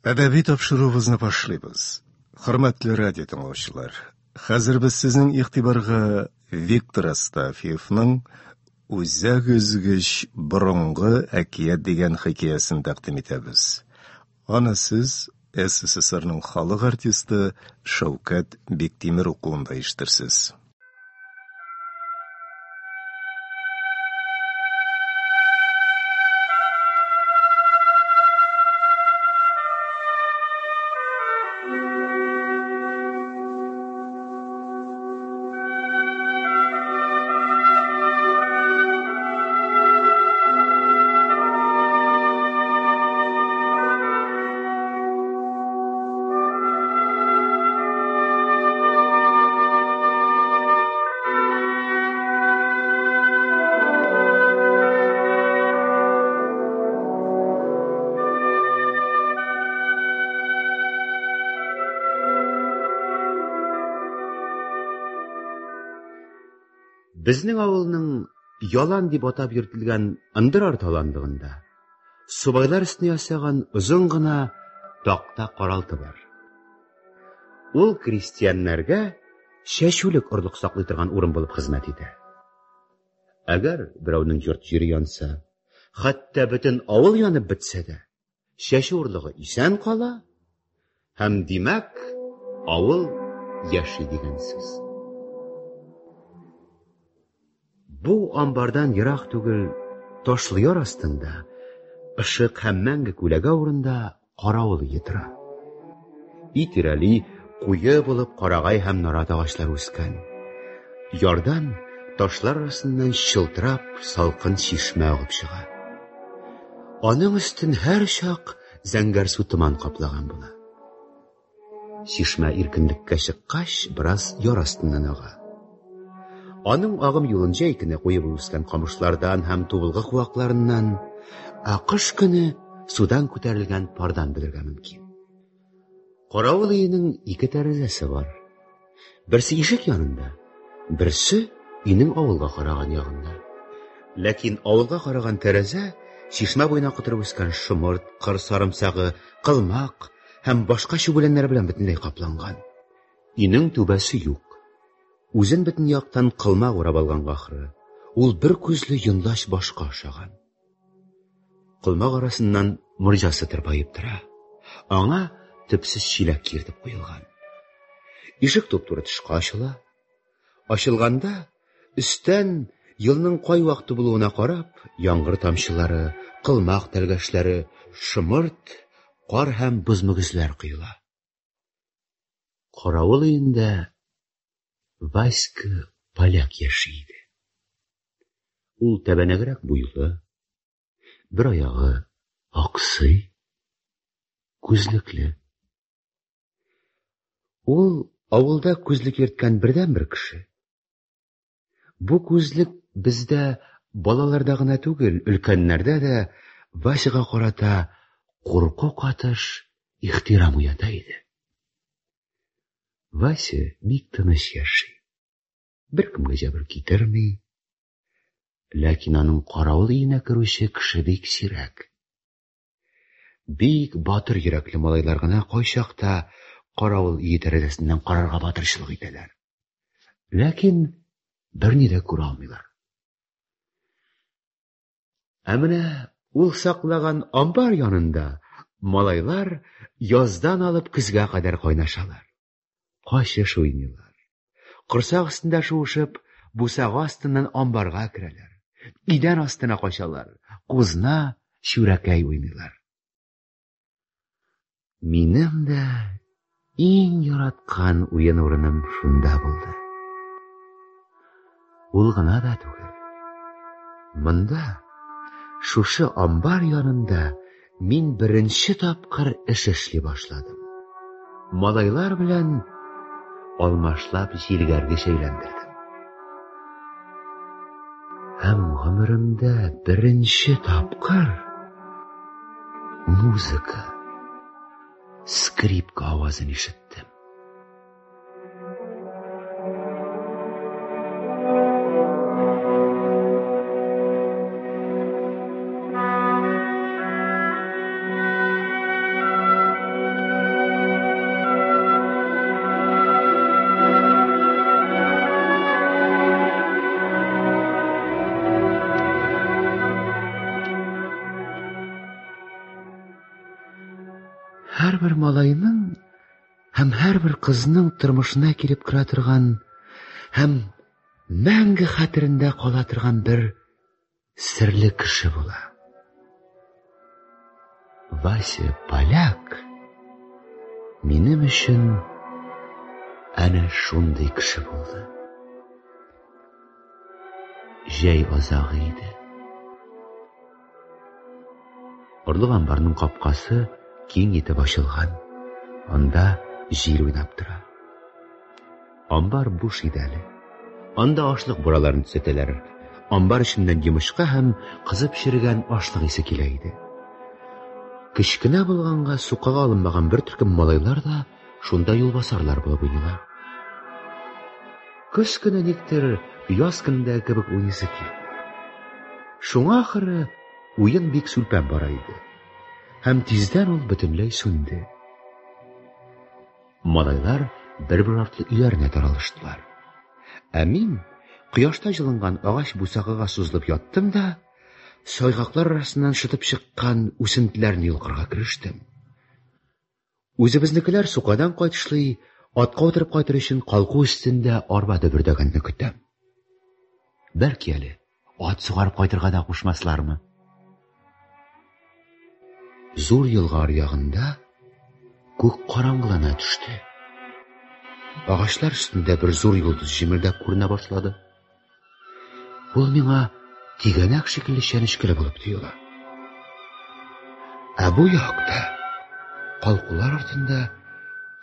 Әдәби тапшыруыбызны башлыйбыз. Хөрмәтле радио тыңлаучылар, хәзер без сезнең игътибарга Виктор Астафьевның «Үзәк өзгеч борынгы әкият» дигән хикәясен тәкъдим итәбез. Аны сез СССРның халык артисты Шәүкәт Биктимер укуында ишетерсез. Безнең авылның ялан дип атап йөртелгән ындыр арталандыгында субайлар өстенә ясаган озын гына такта каралты бар. Ул крестьяннарга чәчүлек орлык саклый торган урын булып хезмәт итә. Әгәр берәүнең йорт-җире янса, хәтта бөтен авыл янып бетсә дә, чәчү урлыгы исән кала һәм димәк авыл яши дигән сүз. Бу амбардан ерак түгел Ташлыяр астында, ышык һәм мәңге күләгә урында каравыл йытыра. Итирәли куе булып карагай һәм нарат агачлары үскән. Ярдан ташлар арасыннан чылтырап салкын чишмә агып чыга. Аның өстен һәр чак зәңгәр су томан каплаган була. Чишмә иркенлеккә чыккач, бераз яр астыннан ага. Аның агым юлынча икене куеп үскән камышлардан һәм тубылгы куакларыннан кыш көне судан күтәрелгән пардан белергә мөмкин. Каравыл өенең ике тәрәзәсе бар. Берсе ишек янында, берсе өйнең авылга караган ягында. Ләкин авылга караган тәрәзә чишмә буена кытырып үскән шымырт, кыр сарымсагы, кылмак һәм башка чүгәләннәр белән бөтенләй капланган. Өйнең түбәсе юк. Үзен бөтен яктан кылмак урап алган гахры. Ул бер күзле йонлач башка охшаган. Кылмак арасыннан морҗасы тырпаеп тора. Аңа төпсез чиләк киртеп куелган. Ишек туп-туры тышка ачыла. Ачылганда өстән елның кай вакыты булуына карап, яңгыр тамчылары, кылмак тәлгәшләре, шымырт, кар һәм боз мөгезләр коела. Каравыл өендә Васька поляк яши иде. Ул тәбәнәгрәк буйлы, бер аягы аксый, күзлекле. Ул авылда күзлек йөрткән бердән-бер кеше. Бу күзлек бездә балаларда гына түгел, өлкәннәрдә дә Васькага карата курку катыш ихтирам уята иде. Вася бик тыныч яши. Беркемгә җәбер китерми. Ләкин аның каравыл өенә керүче кеше бик сирәк. Бик батыр йөрәкле малайлар гына кайчакта каравыл өе тәрәзәсеннән карарга батырчылык итәләр. Ләкин берни дә күрә алмыйлар. Ә менә ул саклаган амбар янында малайлар яздан алып көзгә кадәр кайнашалар. Качыш уйныйлар. Корсак астында шуышып, бусага астыннан амбарга керәләр. Идән астына качалар. Кузна, шүрәкәй уйныйлар. Минем дә иң яраткан уен урыным шунда булды. Ул гына да түгел. Монда, шушы амбар янында мин беренче тапкыр эш эшли башладым. Малайлар белән алмашлап җилгәргеч әйләндердем. Һәм гомеремдә беренче тапкыр музыка, скрипка авазын ишеттем. Һәрбер малайның һәм һәрбер кызның тормышына килеп керә торган һәм мәңге хәтерендә кала торган бер серле кеше була. Вася Поляк минем өчен әнә шундый кеше булды. Җәй азагы иде. Орлык амбарның капкасы киң итеп ачылган. Анда җил уйнап тора. Амбар буш иде әле. Анда ашлык бураларын төзәтәләр. Амбар эченнән йомычка һәм кызып пешергән ашлык исе килә иде. Кечкенә булганга сукага алынмаган бер төркем малайлар да шунда юлбасарлар булып уйныйлар. Көз көне никтер яз көндә кебек уйныйсы килде. Шуңа ахыры уен бик сүлпән бара иде. Һәм тиздән ул бөтенләй сүнде. Малайлар бер-бер артлы өйләренә таралыштылар. Ә мин кояшта җылынган агач бусагыга сузылып яттым да, сайгаклар арасыннан шытып чыккан үсентеләрне йолкырга керештем. Үзебезнекеләр сукадан кайтышлый, атка утырып кайтыр өчен калку өстендә арба дөбердәгәнне көтәм. Бәлки әле ат сугарып кайтырга да кушмаслармы? Зур елга аръягында күк караңгылана төште. Агачлар өстендә бер зур йолдыз җимердәп күренә башлады. Ул миңа тигәнәк шикелле чәнечкеле булып тоела. Ә бу якта, калкулар артында,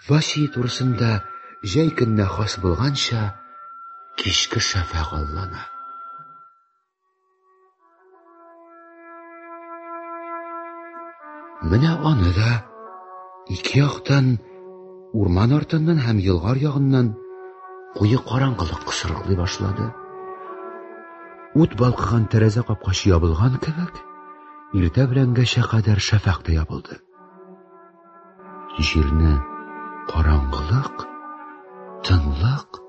Васий турысында җәй көнне хас булганча кичке шәфәк аллана. Менә аны да ике яктан, урман артыннан һәм елга ягыннан куе караңгылык кысырыклый башлады. Ут балкыган тәрәзә капкачы ябылган кебек, иртә беләнгәчә кадәр шәфәк тә ябылды. Җирне караңгылык, тынлык,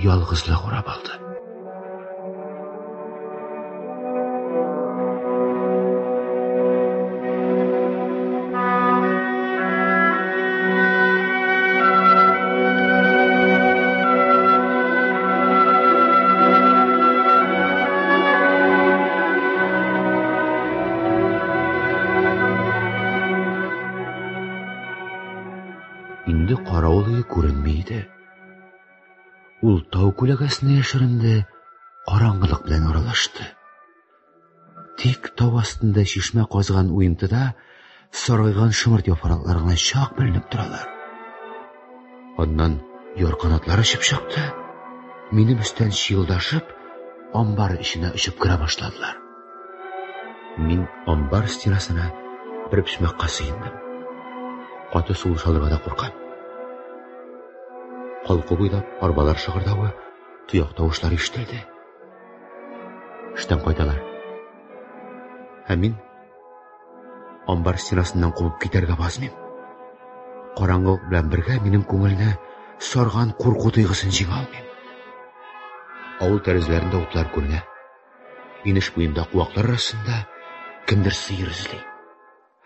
ялгызлык урап алды. Инде каравыл өе күренми иде. Ул тау күләгәсенә яшеренде, караңгылык белән аралашты. Тик тау астында чишмә казган уйынтыда саргайган шымырт яфраклар гына чак беленеп торалар. Аннан ярканатлар очып чыкты. Минем өстән чыелдашып, амбар эченә очып керә башладылар. Мин амбар стенасына бер пишмәккә сыендым. Каты сулыш алырга да куркам. Калку буйлап арбалар шыгырдавы, туяк тавышлары ишетелде. Эштән кайталар. Ә мин амбар стенасыннан кубып китәргә базмыйм. Караңгылык белән бергә минем күңелне сарган курку тойгысын җиңә алмыйм. Авыл тәрәзәләрендә утлар күренә. Инеш буенда куаклар арасында кемдер сыер эзли.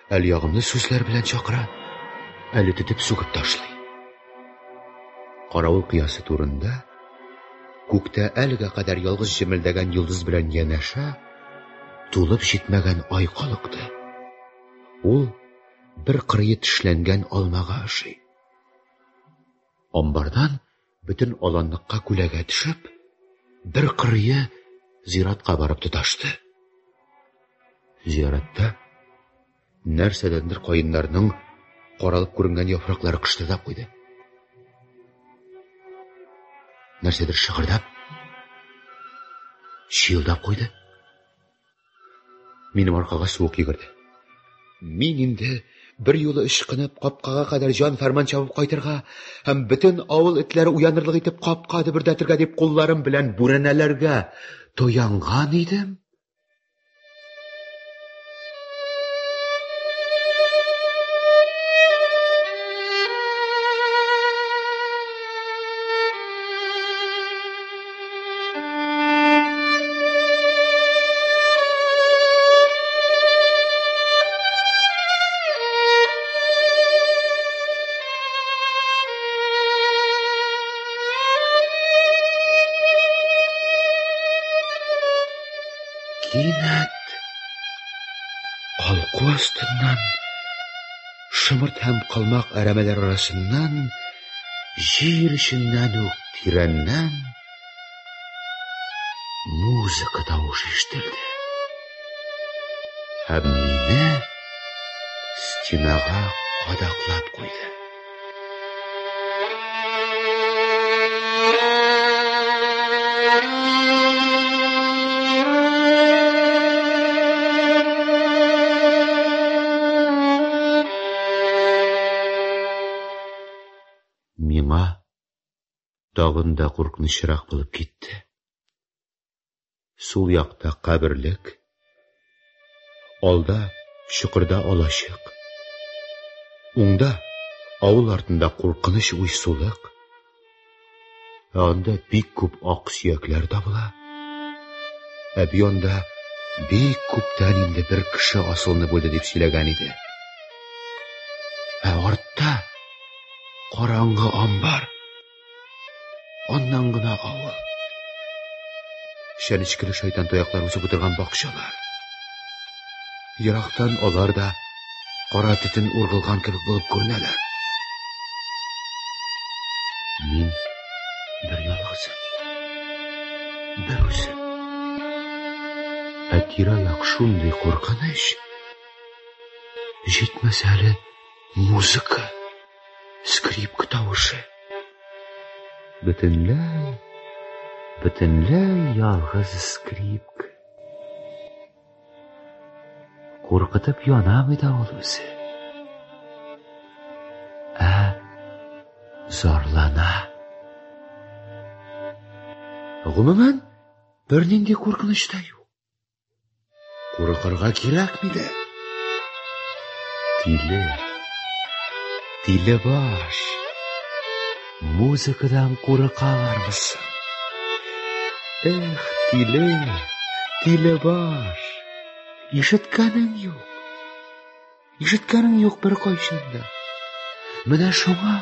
Әле ягымлы сүзләр белән чакыра, әле тетеп сугып ташлый. Каравыл кыясы турында күктә әлегә кадәр ялгыз җемелдәгән йолдыз белән янәшә тулып җитмәгән ай калыкты. Ул бер кырые тешләнгән алмага ошый. Амбардан бөтен аланлыкка күләгә төшеп, бер кырые зиратка барып тоташты. Зиратта нәрсәдәндер каеннарның каралып күренгән яфраклары кыштырдап куйды. Нәрсәдер шыгырдап, чыелдап куйды. Минем аркага суык йөгерде. Мин инде бер юлы ычкынып капкага кадәр җан фәрман чабып кайтырга һәм бөтен авыл этләре уянырлык итеп капка дөбердәтергә дип кулларым белән бүрәнәләргә тоянган идем. астынан, шымырт һәм калмак әрәмәләр арасыннан, җир эченнән үк тирәннән музыка тавышы ишетелде. Һәм мине стенага кадаклап куйды. Миңа тагын да куркынычрак булып китте. Сул якта каберлек, алда чукырда алачык. Уңда авыл артында куркыныч уйсулык. Анда бик күп ак сөякләр табыла. Ә бу бик күптән инде бер кеше асылны булды дип сөйләгән иде. Ә артта караңгы амбар. Аннан гына авыл. Шәнечкеле шайтан тояклар үсеп утырган бакчалар. Ерактан алар да кара төтен ургылган кебек булып күренәләр. Мин бер ялгызым. Бер үзем. Ә тирә-як шундый куркыныч. Җитмәс әле музыка, скрипка тавышы. Бөтенләй ялгыз скрипка. Куркытып янамый да ул үзе. Ә зарлана. Гомумән, бернинди куркыныч та юк. Куркырга кирәкми дә. Тиле баш. Музыкадан куркалармысың? Эх, тиле баш. Ишеткәнең юк бер кайчанда. Менә шуңа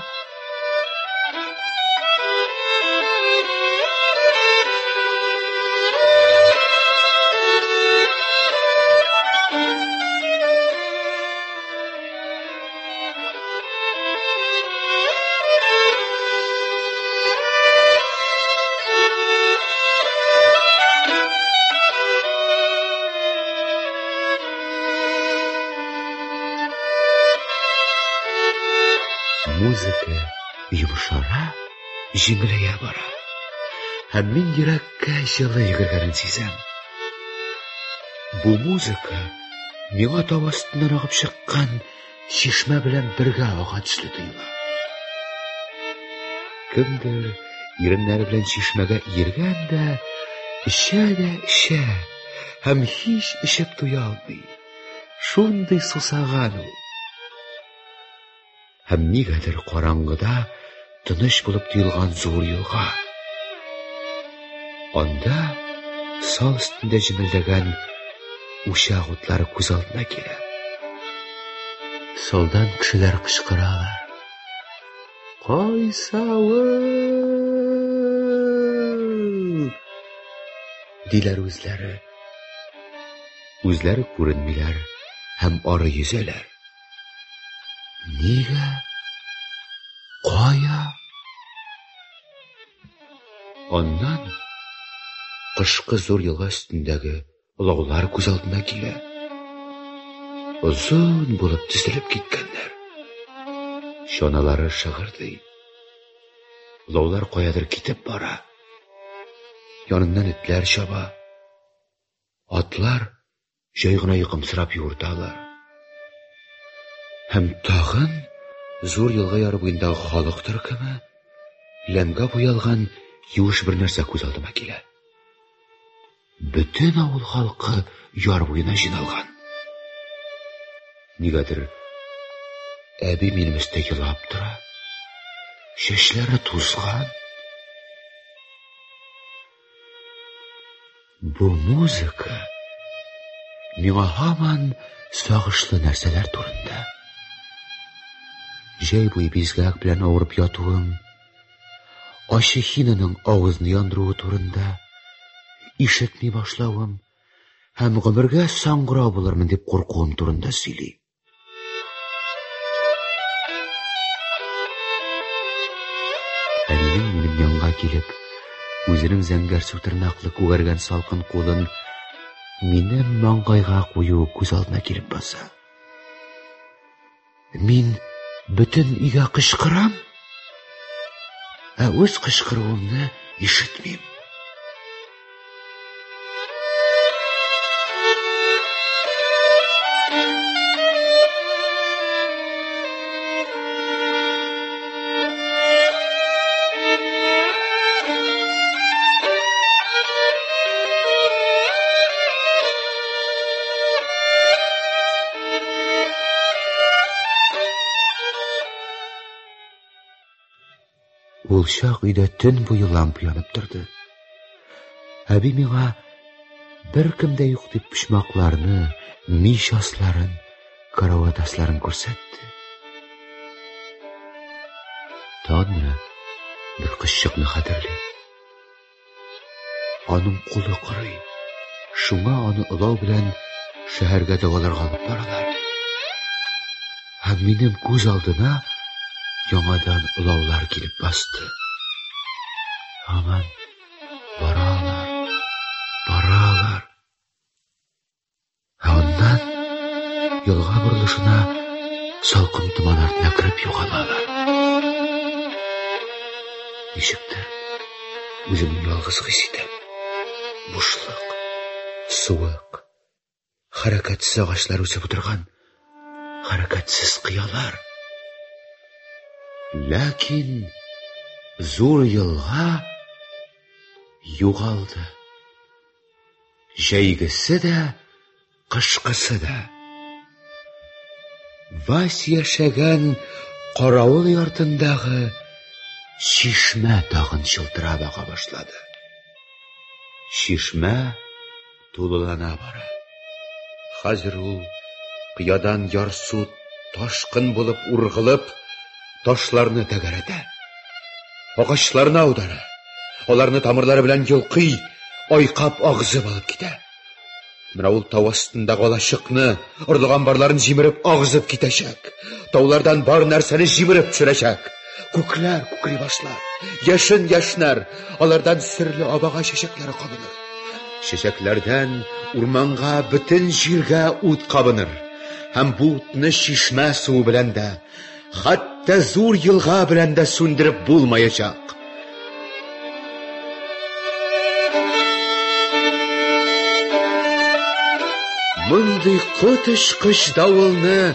музыка йомшара, җиңеләя бара. Һәм мин йөрәккә җылы йөгергәнен сизәм. Бу музыка миңа тау астыннан агып чыккан чишмә белән бергә ага төсле тоела. Кемдер иреннәре белән чишмәгә иергән дә, эчә, һәм һич эчеп туя алмый. Шундый сусаган ул. Һәм нигәдер караңгыда тыныч булып тоелган зур елга. Анда сал өстендә җемелдәгән учак утлары күз алдына килә. Салдан кешеләр кычкыралар. Кайсавыл! Диләр үзләре. Үзләре күренмиләр һәм ары йөзәләр. Нигә? Кая? Аннан кышкы зур елга өстендәге олаулар күз алдына килә. Озын булып тезелеп киткәннәр. Шоналары шыгырдый. Олаулар каядыр китеп бара. Яныннан этләр чаба. Атлар җай гына йокымсырап юырталар. Һәм тагын зур елга яры буендагы халык төркеме ләмгә буялган юеш бер нәрсә күз алдыма килә. Бөтен авыл халкы яр буена җыйналган. Нигәдер әби минем өстә елап тора. Чәчләре тузган. Бу музыка миңа һаман сагышлы нәрсәләр турында. Җәй буе бизгәк белән авырып ятуым, ачы хинаның авызны яндыруы турында, ишетми башлавым һәм гомергә саңгырау булырмын дип куркуым турында сөйли. Әнинең минем янга килеп, үзенең зәңгәр су тырнаклы күгәргән салкын кулын минем маңгайга куюы күз алдына килеп баса. Мин бөтен өйгә кычкырам, ә үз кычкыруымны ишетмим. Ул чак өйдә төн буе лампа янып торды. Әби миңа беркем дә юк дип почмакларны, мич асларын, карават асларын күрсәтте. Тагын бер кызчыкны хәтерли. Аның кулы кырый. Шуңа аны олау белән шәһәргә дәваларга алып баралар. Һәм минем күз алдына яңадан олаулар килеп басты. Һаман баралар. Аннан елга борылышына салкын томан артына кереп югалалар. Ничектер үземне ялгыз хис итәм. Бушлык, суык, хәрәкәтсез агачлар үсеп утырган, хәрәкәтсез кыялар. Ләкин зур елга югалды. Җәйгесе дә, кышкысы да. Вась яшәгән каравыл яртындагы чишмә тагын чылтырап ага башлады. Чишмә тулылана бара. Хәзер ул кыядан ярсу ташкын булып ургылып, ташларны тәгәрәтә. Агачларны аудара. Аларны тамырлары белән йолкый, айкап агызып алып китә. Менә ул тау астындагы алачыкны, орлыган барларын җимереп агызып китәчәк. Таулардан бар нәрсәне җимереп төшерәчәк. Күкләр күкри башлар. Яшен яшнәр, алардан серле абага чәчәкләре кабыныр. Чәчәкләрдән урманга, бөтен җиргә ут кабыныр. Һәм бу утны чишмә суы белән дә, хәтта зур елга белән дә сүндереп булмаячак. Мондый котышкыч давылны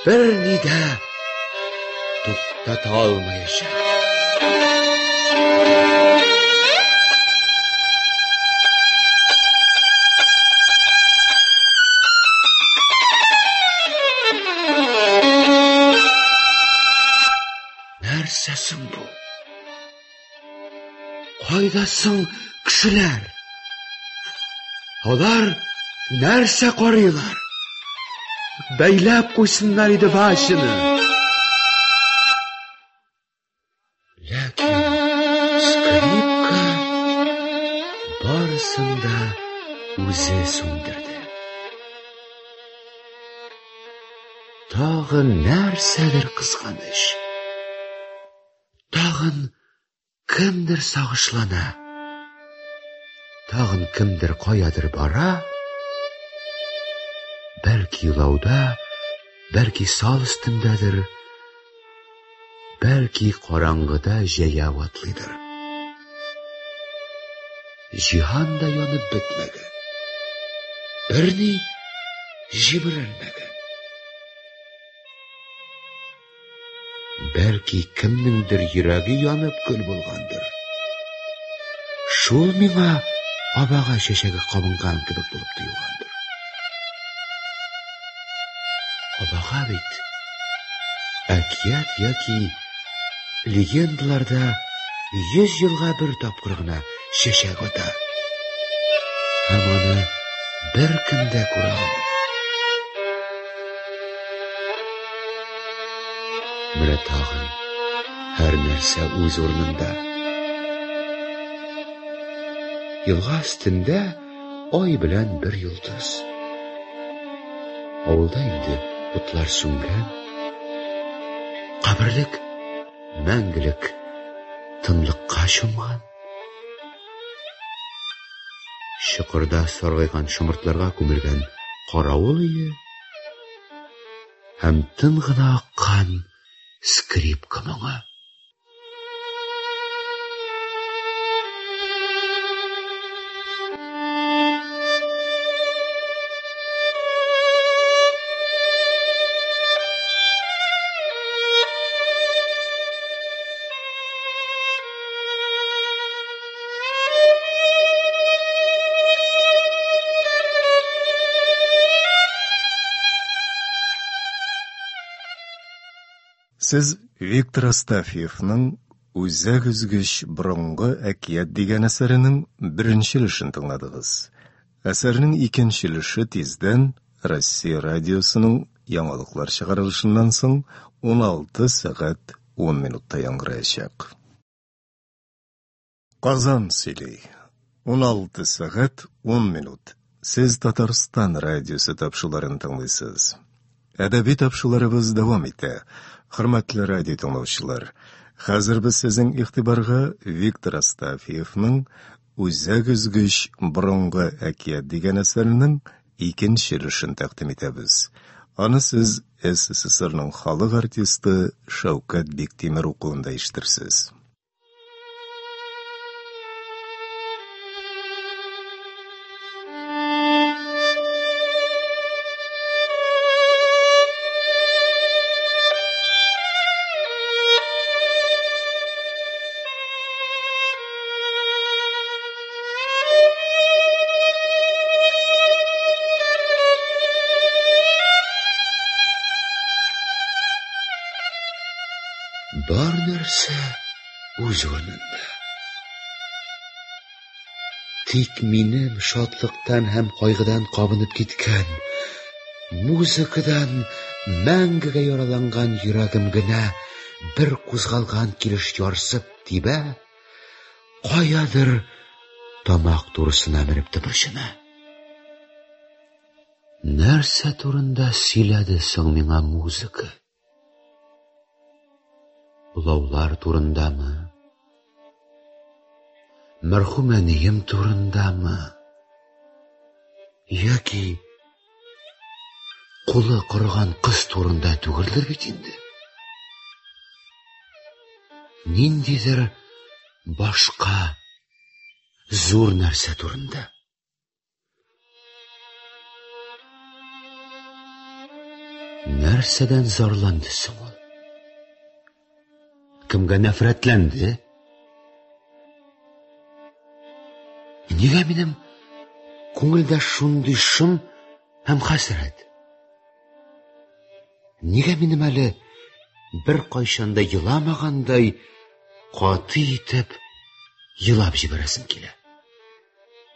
берни дә туктата алмаячак. Нәрсәсең бу? Кайдасың кешеләр? Алар нәрсә карыйлар? Бәйләп куйсыннар иде башыны. Ләкин скрипка барысын да үзе сүндерде. Тагын нәрсәдер кызганыч. Тагын кемдер сагышлана. Тагын кемдер каядыр бара. Бәлки илауда, бәлки сал өстендәдер, бәлки караңгыда җәя атлыйдыр. Җиһан да янып бетмәгән. Берни җимерелмәгән. Бәлки кемнеңдер йөрәге янып көл булгандыр. Шул миңа абага чәчәге кабынган кебек булып тоелгандыр. Абага бит әкият яки легендаларда 100 елга бер тапкыр гына чәчәк ата. Һәм аны беркем дә күрә алмый. Менә тагын һәр нәрсә үз урынында. Елга өстендә ай белән бер йолдыз. Авылда инде утлар сүнгән, каберлек мәңгелек тынлыкка чумган. Чокырда саргайган шомыртларга күмелгән каравыл өе һәм тын гына аккан скрипка моңы. Сіз Виктор Астафьевның «Үзәк үзгіш бұрынғы әкият» деген әсәрінің біріншілішін тыңладыңыз. Әсәрінің икенчіліші тизден Россия радиосының яңалыклар чыгарылышыннан соң 16 сәгать 10 минутта яңгырayacak. Казан сөйлей. 16 сәгать 10 минут. Сіз Татарстан радиосы тапшыларын тыңлайсыз. Әдәби тапшыларыбыз дәвам итә. Хөрмәтле радио тыңлаучылар, хәзер без сезнең игътибарга Виктор Астафьевның «Үзәк үзгіш бұрынғы әкият» дигән әсәренең икенчелешен тәкъдим итәбез. Аны сез СССРның халык артисты Шәүкәт Биктимер укуында ишетерсез. Бар нәрсә үз урынында. Тик минем шатлыктан һәм кайгыдан кабынып киткән, музыкадан мәңгегә яраланган йөрәгем генә бер кузгалган килеш ярсып тибә, каядыр тамак турысына менеп тыбырчына. Нәрсә турында сөйләде соң миңа музыка? Улаулар турындамы? Мәрхүм әнием турындамы? Яки кулы корган кыз турында түгелдер бит инде? Ниндидер башка зур нәрсә турында? Нәрсәдән зарланды соң ул? Кемгә нәфрәтләнде? Нигә минем күңелдә шундый шом һәм хәсрәт? Нигә минем әле бер кайчанда еламагандай каты итеп елап җибәрәсем килә?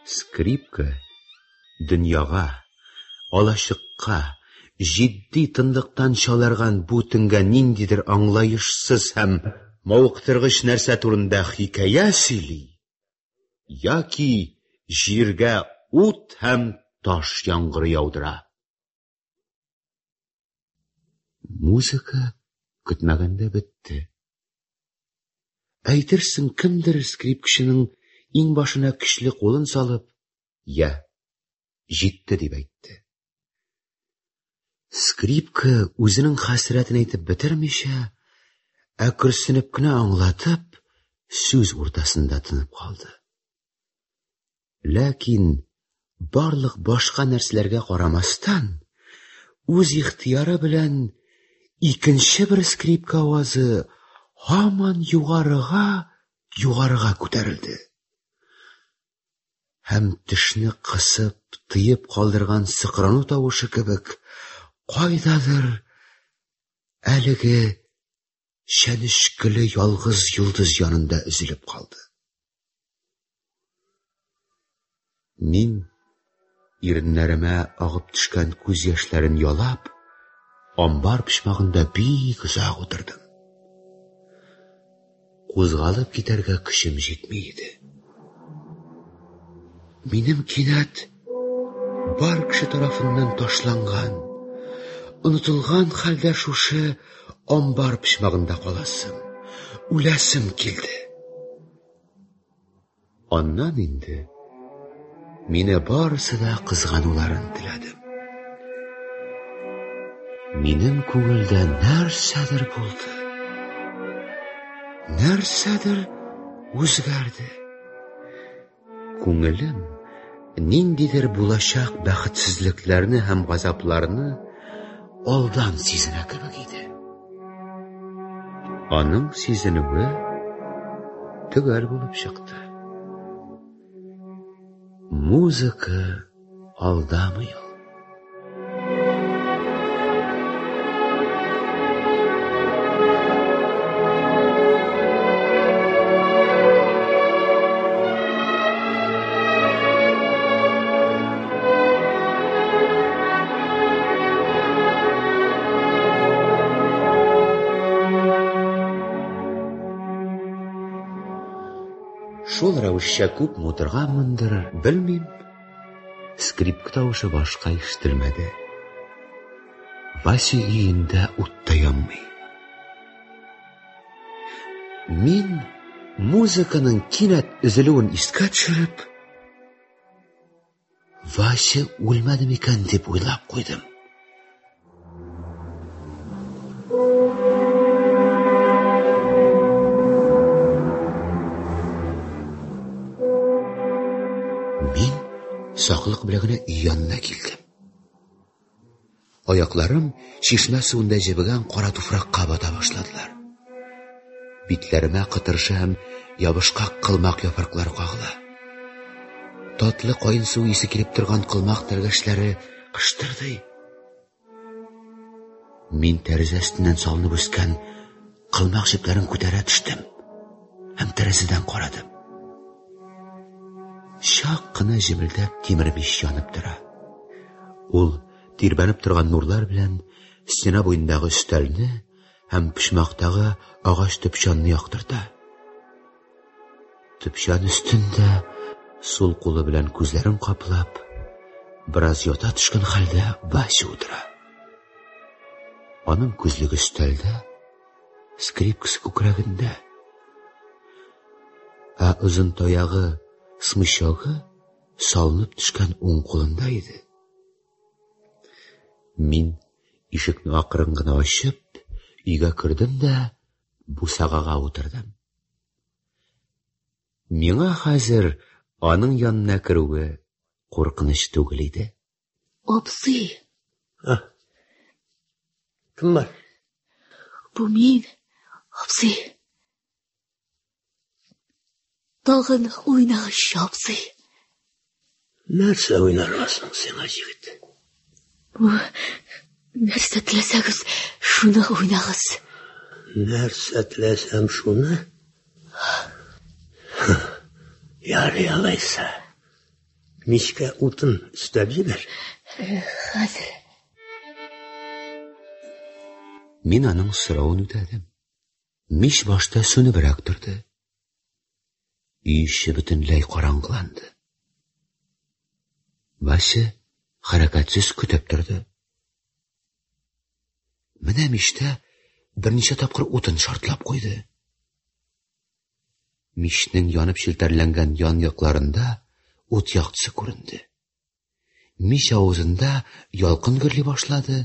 Скрипка дөньяга, алачыкка, җитди тынлыктан чаларган бу төнгә ниндидер аңлаешсыз һәм мавыктыргыч нәрсә турында хикәя сөйли, яки җиргә ут һәм таш яңгыры яудыра. Музыка көтмәгәндә бетте. Әйтерсең, кемдер скрипкачының иң башына көчле кулын салып, «Я, җитте» дип әйтте. Скрипка үзенең хәсрәтен әйтеп бетермичә, әкрсенеп кенә аңлатып, сүз уртасында тынып калды. Ләкин барлык башка нәрсәләргә карамастан, үз ихтыяры белән икенче бер скрипка авазы һаман югарыга күтәрелде. Һәм тешне кысып, тыеп калдырган сыкрану тавышы кебек, кайдадыр әлеге чәнечкеле ялгыз йолдыз янында өзелеп калды. Мин иреннәремә агып төшкән күз яшьләрен ялап, амбар почмагында бик озак утырдым. Кузгалып китәргә көчем җитми иде. Минем кинәт бар кеше тарафыннан ташланган, онытылган хәлдә шушы амбар пычмагында каласым, үләсем килде. Аннан инде мине барысы да кызгануларын теләдем. Минем күңелдә нәрсәдер булды. Нәрсәдер үзгәрде. Күңелем ниндидер булачак бәхетсезлекләрне һәм газапларны алдан сизенә кебек иде. Аның сизенүе төгәл булып чыкты. Музыка алдамый ул. Шул рәвешчә күп мутырганмындыр, белмим. Скрипка тавышы башка ишетелмәде. Вася өендә ут та янмый. Мин музыканың кинәт өзелүен искә төшереп, Вася үлмәде микән дип уйлап куйдым. Саклык белән генә янына килдем. Аякларым чишмә суында җебегән кара туфракка бата башладылар. Битләремә кытыршы һәм ябышкак кылмак яфраклары кагыла. Татлы кайын су исе килеп торган кылмак тәргәшләре кыштырдый. Мин тәрәзә өстеннән салынып үскән кылмак җепләрен күтәрә төштем һәм тәрәзәдән карадым. Шак кына җемелдәп тимер мич янып тора. Ул тирбәнеп торган нурлар белән стена буендагы өстәлне һәм пычмактагы агач төпчанны яктырта. Төпчан өстендә сул кулы белән күзләрен каплап, бераз ята төшкән хәлдә Вася утыра. Аның күзлеге өстәлдә, скрипкасы күкрәгендә. Ә озын таягы смычагы салынып төшкән уң кулында иде. Мин ишекне акрын гына ачып, өйгә кердем дә бусагага утырдым. Миңа хәзер аның янына керүе куркыныч түгел иде. Абзый. Кем бар? Бу мин, абзый. Тагын уйнагыч, абзый. Нәрсә уйнарсың син, җегет? Бу нәрсә теләсәгез, шуны уйнагыз. Нәрсә теләсәм шуны? Ярый алайса. Мичкә утын өстәп җибәр. Хәзер. Мин аның соравын үтәдем. Мич башта сүнебрәк торды. Өй эче бөтенләй караңгыланды. Вася хәрәкәтсез көтеп торды. Менә мичтә берничә тапкыр утын шартлап куйды. Мичнең янып челтәрләнгән ян якларында ут яктысы күренде. Мич авызында ялкын гөрли башлады.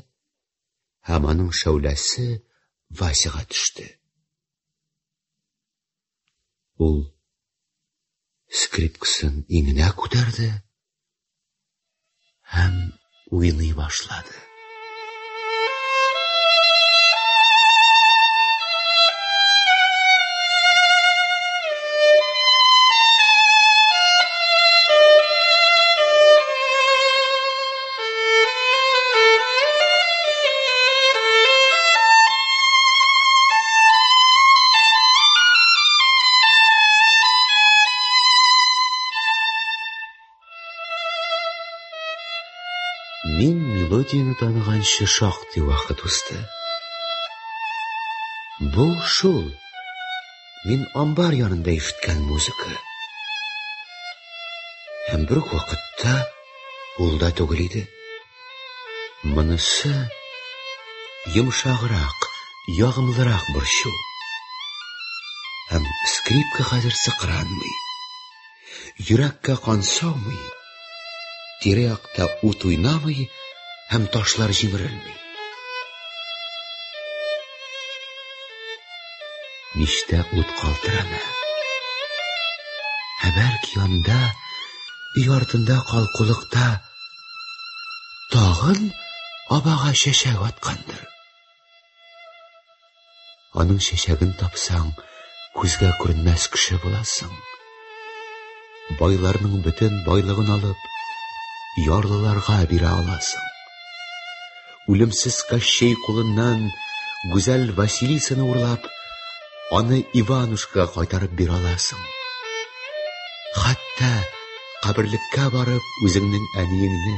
Һәм аның шәүләсе Васяга төште. Ул скрипкасын иңенә күтәрде һәм уйный башлады. Мин мелодияны таныганчы шактый вакыт узды. Бу шул. Мин амбар янында ишеткән музыка. Һәм бер вакытта Ул да түгел иде. Монысы йомшагырак, ягымлырак борчу. Һәм скрипка хәзер сыкранмый, йөрәккә кан саумый, тирә-якта ут уйнамый һәм ташлар җимерелми. Мичтә ут калтырана. Бәлки анда, өй артында калкулыкта тагын абага чәчәк аткандыр. Аның чәчәген тапсаң, күзгә күренмәс кеше буласың. Байларның бөтен байлыгын алып, ярлыларга бирә аласың. Үлемсез Кощей кулыннан гүзәл Василисаны урлап, аны Иванушка кайтарып бирә аласың. Хәтта каберлеккә барып үзеңнең әниеңне,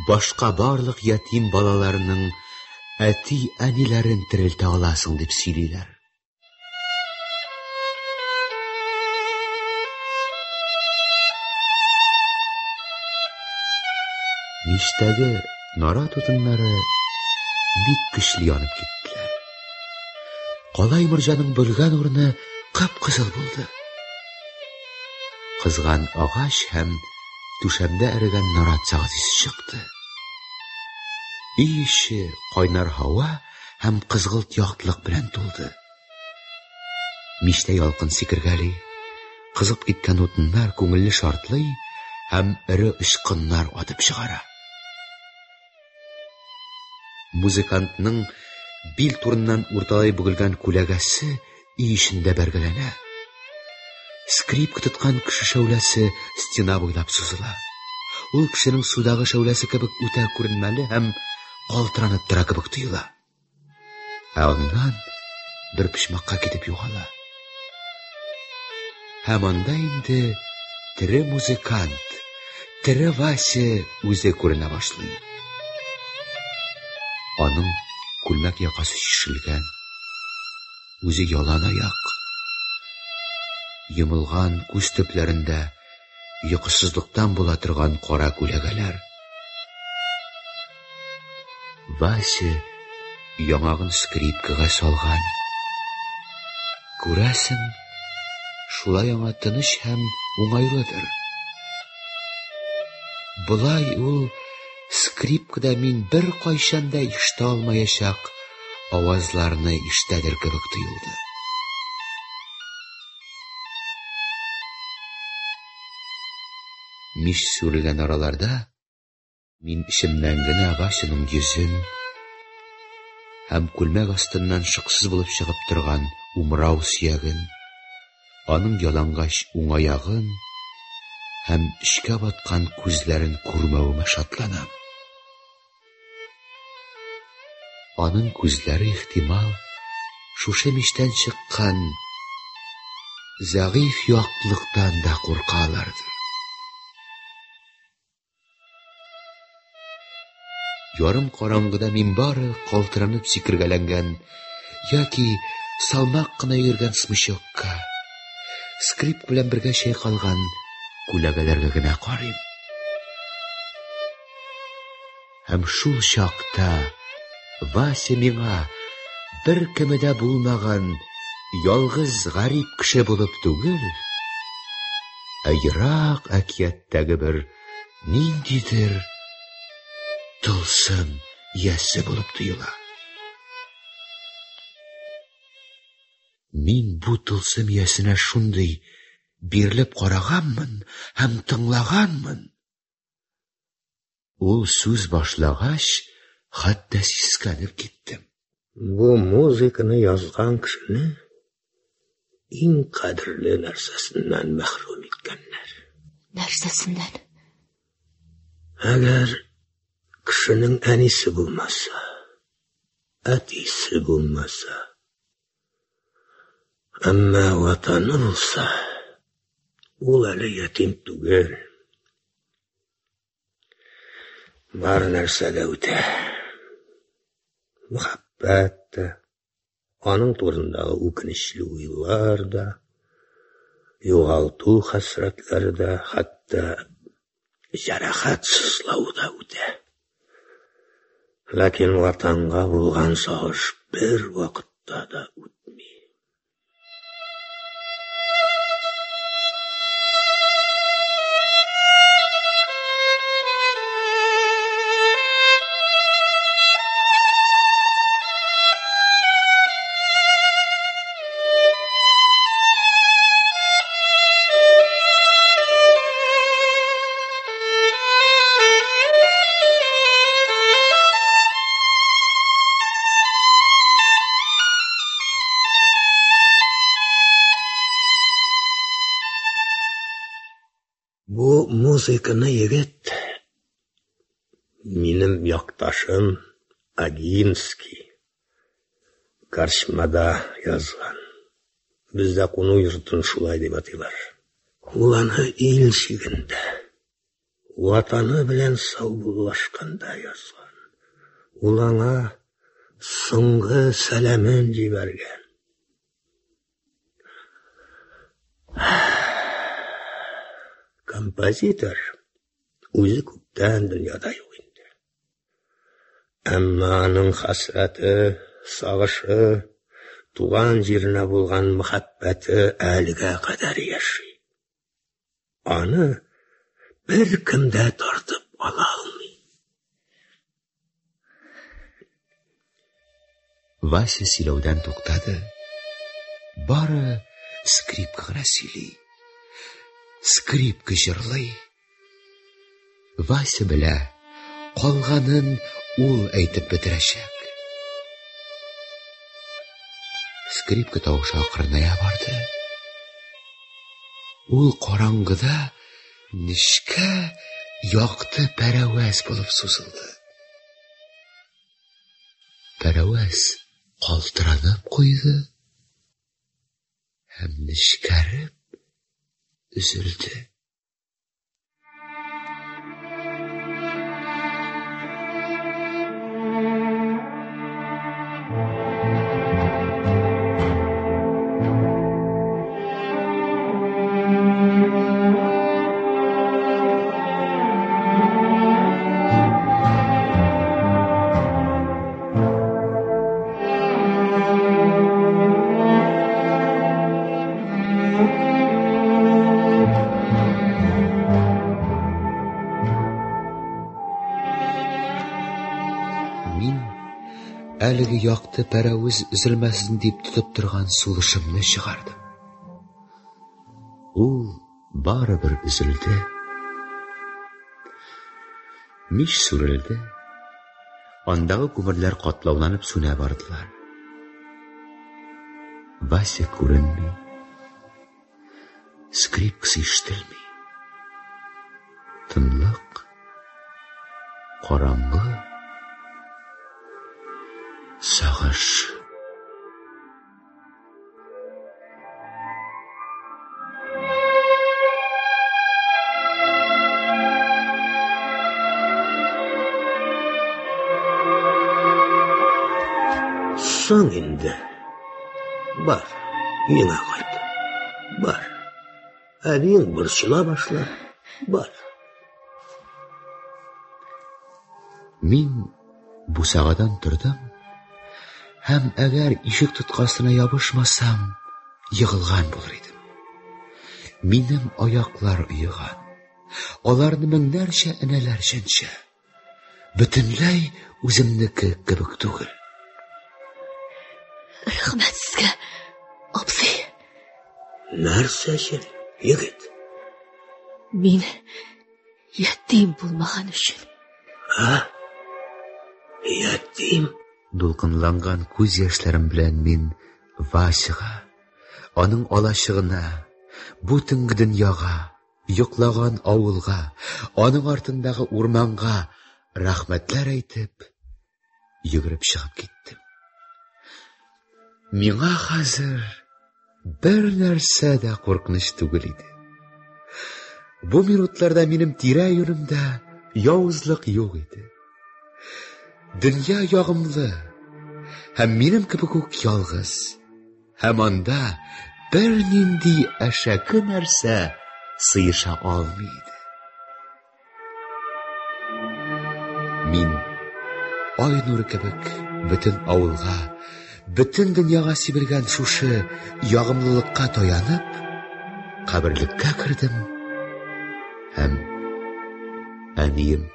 башка барлык ятим балаларының әти-әниләрен терелтә аласың дип сөйлиләр. Мичтәге нара тутыннары бик көчле янып киттеләр. Калай морҗаның бөлгән урыны кып-кызыл булды. Кызган агач һәм түшәмдә эрегән наратсагыз чыкты. Өй эче кайнар һава һәм кызгылт яктылык белән тулды. Мичтә ялкын сикергәли, кызып киткән утыннар күңелле шартлый һәм эре ычкыннар атып чыгара. Музыкантның бил турыннан урталай бөгелгән күләгәсе өй эчендә бәргәләнә. Скрипка тоткан кеше шәүләсе стена буйлап сузыла. Ул кешенең судагы шәүләсе кебек үтә күренмәле һәм калтыранып тора кебек тоела. Аннан бер почмакка китеп югала. Һәм анда инде тере музыкант, тере Вася үзе күренә башлый. Аның күлмәк якасы шишелгән, үзе ялан аяк. Йомылган күз төпләрендә йокысызлыктан була торган кара күләгәләр. Вася яңагын скрипкага салган. Күрәсең, шулай аңа тыныч һәм уңайлыдыр. Булай ул скрипкада мин бер кайчан да ишетә алмаячак авазларны ишетәдер кебек тоелды. Мич сүрелгән араларда мин ишемнән генә Васяның йөзен һәм күлмәк астыннан шыксыз булып чыгып торган умрау сөяген, аның ялангач уң аягын һәм эчкә баткан күзләрен күрмәвемә шатланам. Аның күзләре ихтимал шушы мичтән чыккан зәгыйфь яктылыктан да куркалардыр. Ярым караңгыда мин бары калтыранып сикергәләнгән яки салмак кына йөргән смычокка, скрип белән бергә чайкалган күләгәләргә генә карыйм. Һәм шул чакта Вася миңа бер кемедә булмаган ялгыз гарип кеше булып түгел, ерак әкияттәге бер ниндидер тылсым ясе булып тоела. Мин бу тылсым ясенә шундый бирелеп караганмын һәм тыңлаганмын. Ул сүз башлагач, хәтта сискәнеп киттем. Бу музыканы язган кешене иң кадерле нәрсәсеннән мәхрүм иткәннәр. Нәрсәсеннән? Әгәр кешенең әнисе булмаса, әтисе булмаса, әмма ватаны булса, ул әле ятим түгел. Бар нәрсә дә үтә. Мөхәббәт тә, аның турындагы үкенечле уйлар да, югалту хәсрәтләре дә, хәтта жарахат сызлау да үтә. Ләкин ватанға булган сагыш бер вакытта да үтми. Бу музыканы егет минем якташым Агинский Карчмада язган. Бездә куну йортын шулай дип атыйлар. Ул аны ил чигендә, ватаны белән саубуллашканда язган. Ул аңа соңгы сәламен җибәргән. Композитор үзе күптән дөньяда юк инде. Әмма аның хәсрәте, сагышы, туган җиренә булган мәхәббәте әлегә кадәр яши. Аны бер кем дә тартып ала алмый. Вася сөйләүдән туктады. Бары скрипка гына сөйли. Скрипка җырлый. Вася белә, калганын ул әйтеп бетерәчәк. Скрипка тавышы акырыная барды. Ул караңгыда нечкә якты пәрәвәз булып сузылды. Пәрәвәз калтыранып куйды һәм нечкәреп üzüldü. Әлеге якты пәрәвез üzülмәсен дип тотып торган сулышымны чыгардым. Ул барыбер üzülде. Мич сүрелде. Андагы күмерләр катлауланып сүнә бардылар. Вася күренми. Скрипкасы ишетелми. Тынлык, караңгы, сагыш. Соң инде. Бар, үйеңә кайт. Бар. Әбиң борчыла башлар. Бар. Мин бусагадан тордым. Һәм әгәр ишек тоткасына ябышмасам, егылган булыр идем. Минем аяклар уйган. Аларны меңнәрчә энәләрчәнчә. Бөтенләй үземнеке кебек түгел. Рәхмәт сезгә, абзый. Нәрсә өчен, егет? Мин ятим булмаган өчен. Ятим? Дулкынланган күз яшьләрем белән мин Васяга, аның алачыгына, бу төнге дөньяга, йоклаган авылга, аның артындагы урманга рәхмәтләр әйтеп, йөгереп чыгып киттем. Миңа хәзер бер нәрсә дә куркыныч түгел иде. Бу минутларда минем тирә-юнемдә явызлык юк иде. Дөнья ягымлы, һәм минем кебек үк ялгыз, һәм анда бер нинди әшәке нәрсә сыеша алмый иде. Мин ай нуры кебек бөтен авылга, бөтен дөньяга сибелгән шушы ягымлылыкка таянып, каберлеккә кердем һәм әнием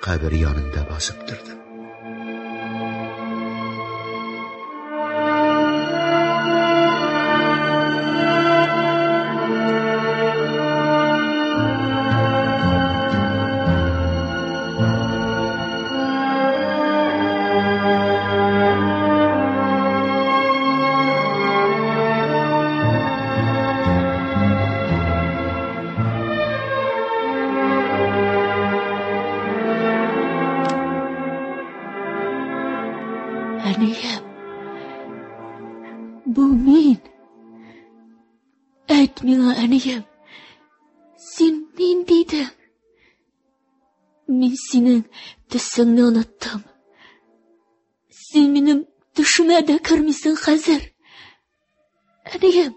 кабер янында басып торды. Әнием, бұл мен. Әйт миңа, әнием, сен мен дейдің. Мен сенің түсіңні ұнаттым. Сен менің түшіме де кірмейсің қазір. Әнием,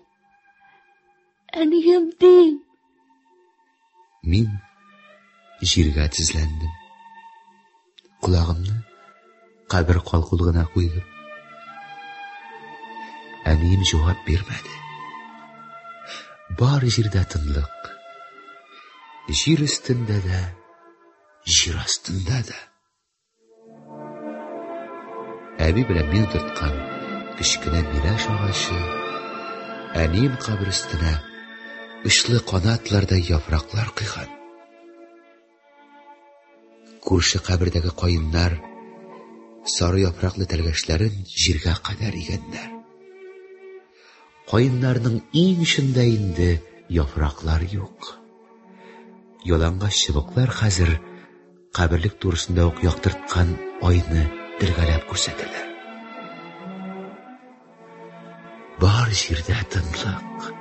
әнием дейм. Мин җиргә тезләндем. Құлағымны кабер калкулыгына куйдым. Әнием җавап бирмәде. Бар җирдә тынлык. Җир өстендә дә, җир астында да. Әби белән мин тоткан кечкенә мираш агачы әнием кабер өстенә очлы канатлардай яфраклар кыйган. Күрше кабердәге каеннар сары яфраклы тәлгәшләрен җиргә кадәр игәннәр. Каеннарның иң ишендә инде яфраклар юк. Ялангач чыбыклар хәзер каберлек турысында ук яктырткан айны дилгәләп күрсәтәләр. Бар җирдә тынлык.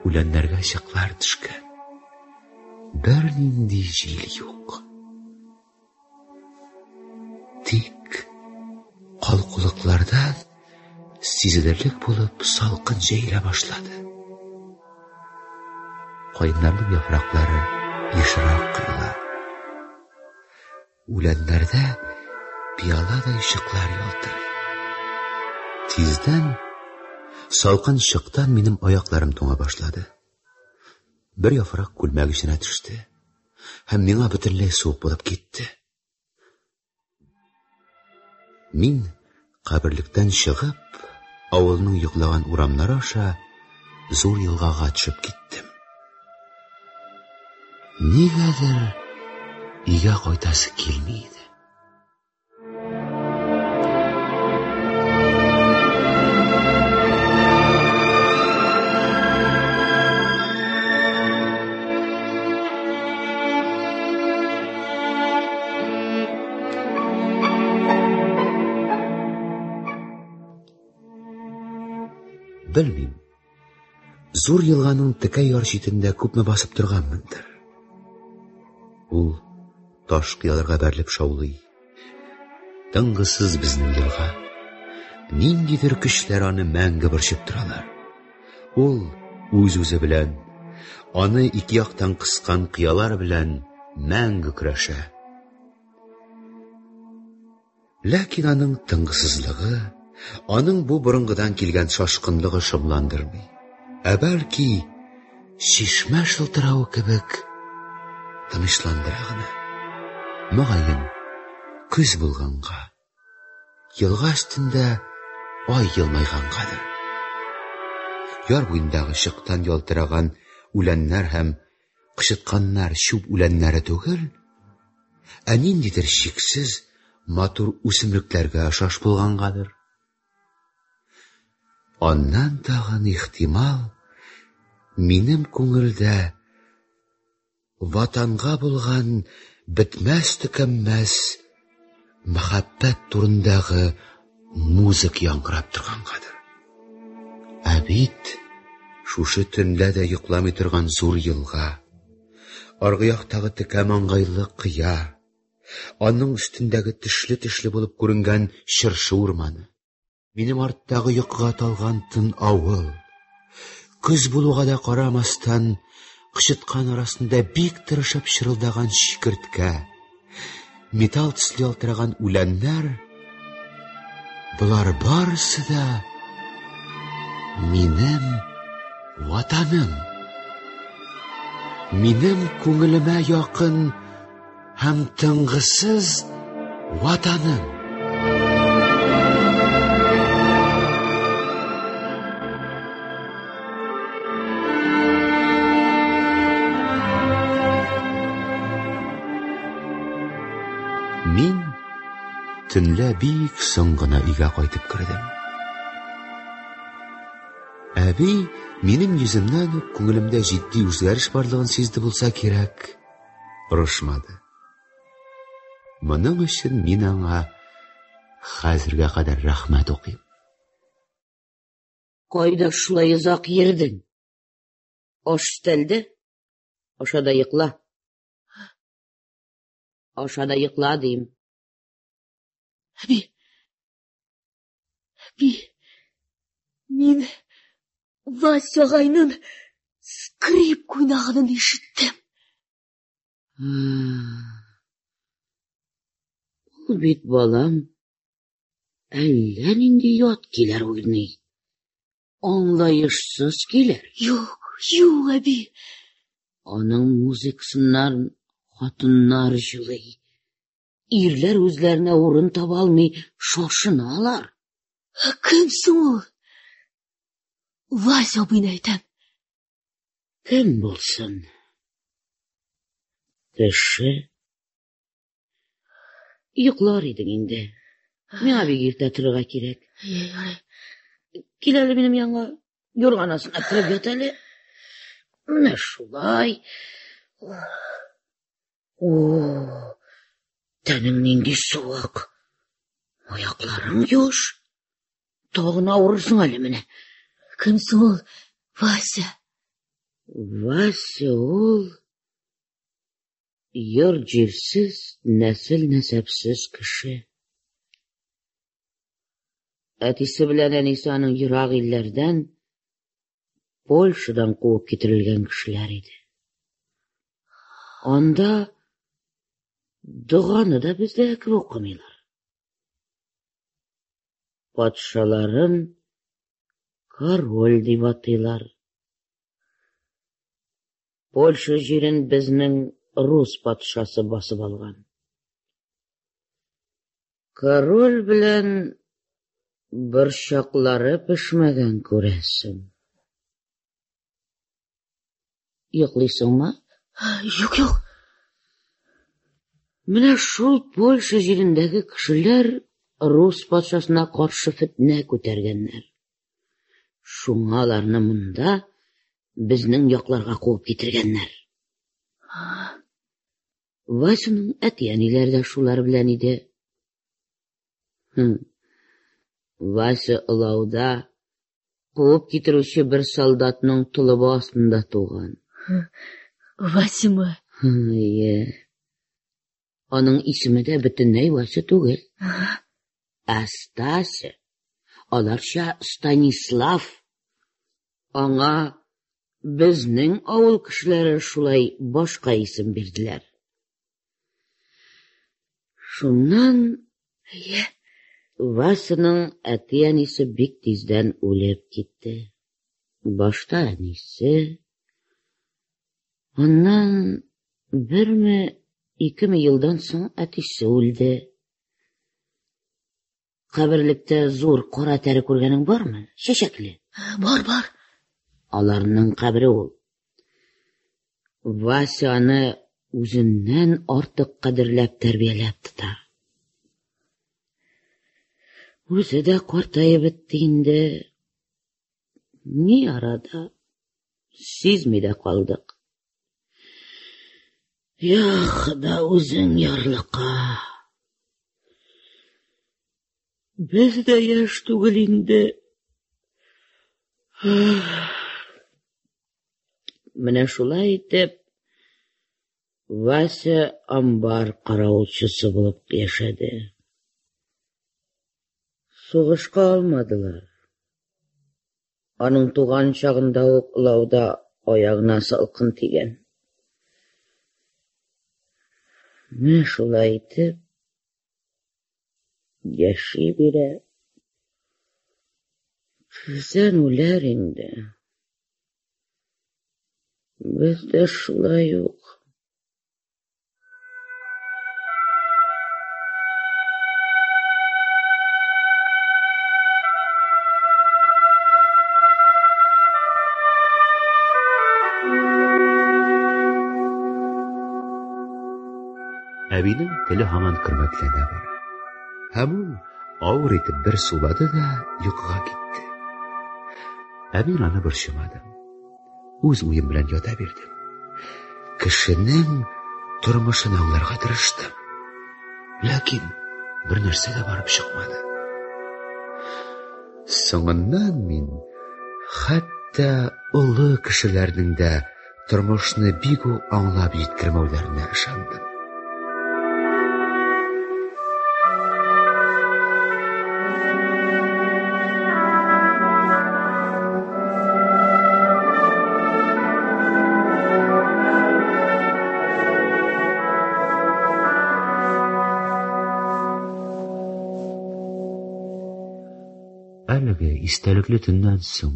Үләннәргә чаклар төшкән. Бер нинди җил юк. Тик калкулыклардан сизелерлек булып салкын җәйлә башлады. Каеннарның яфраклары ешрак кыйла. Үләннәрдә пияладай ишыклар ялтырый. Тиздән салкын чыктан минем аякларым туңа башлады. Бер яфрак күлмәк эченә төште һәм миңа бөтенләй суык булып китте. Мин каберлектән чыгып, авылның йоклаган урамнары аша зур елгага төшеп киттем. Нигәдер өйгә кайтасы килми иде. Белмим, зур елганың текә яр читендә күпме басып торганмындыр. Ул таш кыяларга бәрелеп шаулый. Тынгысыз безнең елга. Ниндидер көчләр аны мәңге борчып торалар. Ул үз-үзе белән, аны ике яктан кыскан кыялар белән мәңге көрәшә. Ләкин аның тынгысызлыгы, аның бу борынгыдан килгән шашкынлыгы шомландырмый. Ә бәлки, шишмә шылтырауы кебек тынычландыра гына. Мөгаен, көз булганга, елга өстендә ай елмайгангадыр. Яр буендагы чыктан ялтыраган үләннәр һәм кычытканнар чүп үләннәре түгел, ә ниндидер чиксез матур үсемлекләргә охшаш булгангадыр. Аннан тагын ихтимал, минем күңелдә ватанга булган бетмәс-төкәнмәс мәхәббәт турындагы музык яңгырап торгангадыр. Ә бит шушы төнлә дә йокламый торган зур елга, аргы яктагы текә маңгайлы кыя, аның өстендәге тешле-тешле булып күренгән чыршы урманы, минем арттагы йокыга талган тын авыл, көз булуга да карамастан кычыткан арасында бик тырышып чырылдаган чикерткә, металл төсле ялтыраган үләннәр, булар барысы да минем ватаным. Минем күңелемә якын һәм тынгысыз ватаным. Мин төнлә бик соң гына өйгә кайтып кердем. Әби минем йөземнән үк күңелемдә җитди үзгәреш барлыгын сизде булса кирәк, орышмады. Моның өчен мин аңа хәзергә кадәр рәхмәт укыйм. Кайда шулай озак йөрдең? Аш өстәлдә? Ашада йокла. Ашада йокла дим. Әби, мин Вася агайның скрип уйнаганын ишеттем. Ул бит балам әллә нинди ят килер уйный. Аңлаешсыз килер. Юк, әби. Аның музыкасыннан хатыннар җырлый. Ирләр үзләренә урын таба алмый шашыналар. Кем соң ул? Вася абыйны әйтәм. Кем булсын? Кеше. Йоклар идең инде. Миңа бик иртә торырга кирәк. Кил әле минем янга, юрган астына кереп ят әле. Менә шулай. Тәнең нинди суык. Аякларың юш. Тагын авырырсың әле менә. Кем соң ул? Вася. Вася ул йорт-җирсез, нәсел-нәсәпсез кеше. Әтисе белән әнисе аның ерак илләрдән, Польшадан куып китерелгән кешеләр иде. Анда дуганы да бездә кебек укымыйлар. Патшаларын король дип атыйлар. Польша җирен безнең рус патшасы басып алган. Король белән бер чаклары пешмәгән күрәсең. Йоклыйсыңмы? Юк. Менә шул Польша җирендәге кешеләр рус патшасына каршы фитнә күтәргәннәр. Шуңа аларны монда безнең якларга куып китергәннәр. Васяның әти-әниләре дә шулар белән иде. Вася Олауда куып китерүче бер солдатның тулыбы астында туган. Васямы? Аның исеме дә бөтенләй Вася түгел. Астася. Аларча Станислав. Аңа безнең авыл кешеләре шулай башка исем бирделәр. Шуннан Васяның әти-әнисе бик тиздән үлеп китте. Башта әнисе, аннан 1-2 елдан соң әтисе үлде. Каберлектә зур кара тәре күргәнең бармы? Чәчәкле. Бар. Аларның кабре ул. Вася аны үзеннән артык кадерләп тәрбияләп тота. Үзе дә картайып бетте инде. Ни арада сизми дә калдык. Худа үзең ярлыка. Без дә яшь түгел инде. Менә шулай итеп, Вася амбар каравылчысы булып яшәде. Сугышка алмадылар. Аның туган чагында ук Олауда аягына салкын тигән. Мен шулай итеп, яши бирә. Көздән үләр инде. Бездә шулай ук. Әбинең теле һаман кырмәтләнә бара. Һәм ул авыр итеп бер сулады да йокыга китте. Әбин аны борчымады. Үз уем белән ята бирдем. Кешенең тормышын аңларга тырыштым. Ләкин бер нәрсә дә барып чыкмады. Соңыннан мин хәтта олы кешеләрнең дә тормышны бик үк аңлап җиткермәүләренә ышандым. Әлеге истәлекле төннән соң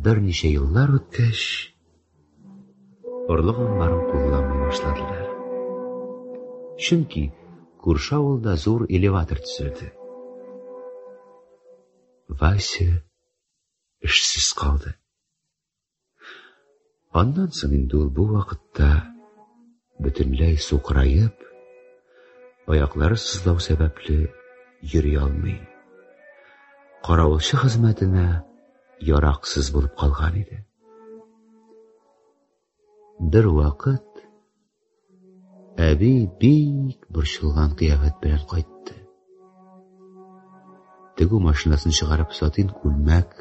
берничә еллар үткәч, орлыгын барын кулланмый башладылар. Чөнки күрше авылда зур элеватор төзелде. Вася эшсез калды. Аннан соң инде ул бу вакытта бөтенләй сукраеп, аяклары сызлау сәбәпле йөри алмый. Каравылчы хезмәтенә яраксыз булып калган иде. Бер вакыт әби бик борчылган кыяфәт белән кайтты. Тегү машинасын чыгарып сатин күлмәк,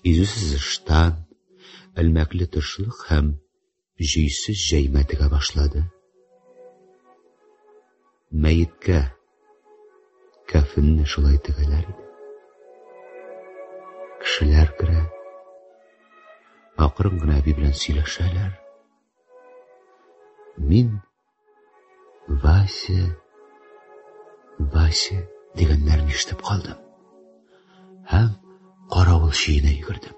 изүсез ыштан, әлмәкле тышлык һәм җыйсыз җәймә тегә башлады. Мәеткә кәфенне шулай тегәләр иде. Кешеләр керә, акрын гына әби белән сөйләшәләр. Мин Вася дигәннәрне ишетеп калдым. Һәм каравылчы өенә йөгердем.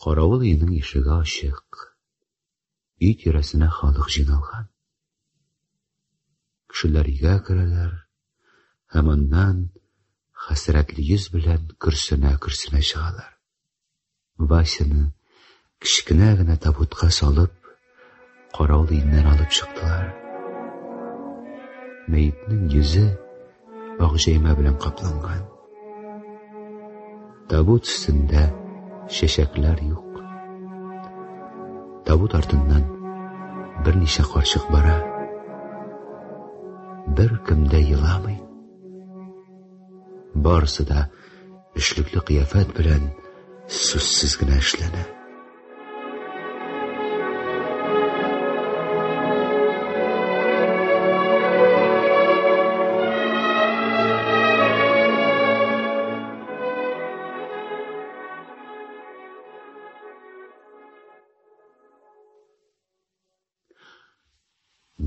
Каравыл өенең ишеге ачык. Үй тирәсенә халык җыйналган. Кешеләр өйгә керәләр, һәм аннан хәсрәтле йөз белән көрсенә чыгалар. Васяны кечкенә генә табутка салып, каравыл өеннән алып чыктылар. Мәетнең йөзе ак җәймә белән капланган. Табут өстендә чәчәкләр юк. Табут артыннан берничә карчык бара. Бер кем дә еламый. Барысы да эшлекле кыяфәт белән сүзсез генә эшләнә.